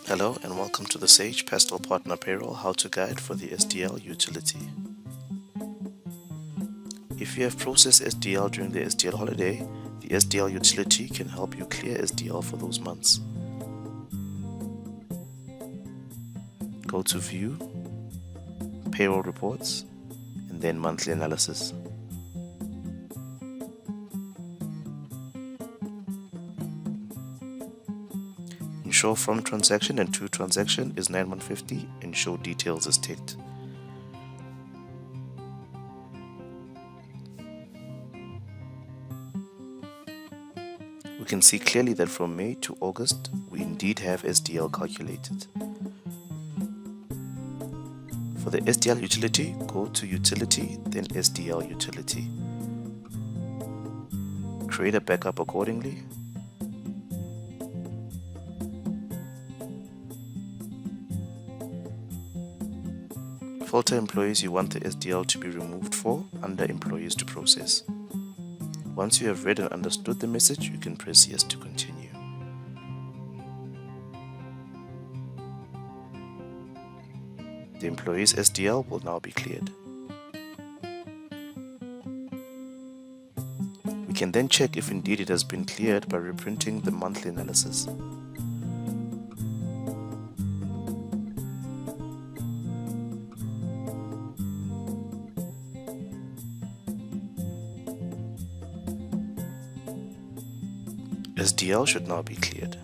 Hello and welcome to the Sage Pastel Partner Payroll How-To Guide for the SDL Utility. If you have processed SDL during the SDL holiday, the SDL Utility can help you clear SDL for those months. Go to View, Payroll Reports, and then Monthly Analysis. Ensure from transaction and to transaction is 9150 and show details is ticked. We can see clearly that from May to August, we indeed have SDL calculated. For the SDL utility, go to Utility, then SDL Utility. Create a backup accordingly. Filter employees you want the SDL to be removed for under Employees to Process. Once you have read and understood the message, you can press Yes to continue. The employee's SDL will now be cleared. We can then check if indeed it has been cleared by reprinting the monthly analysis. SDL should now be cleared.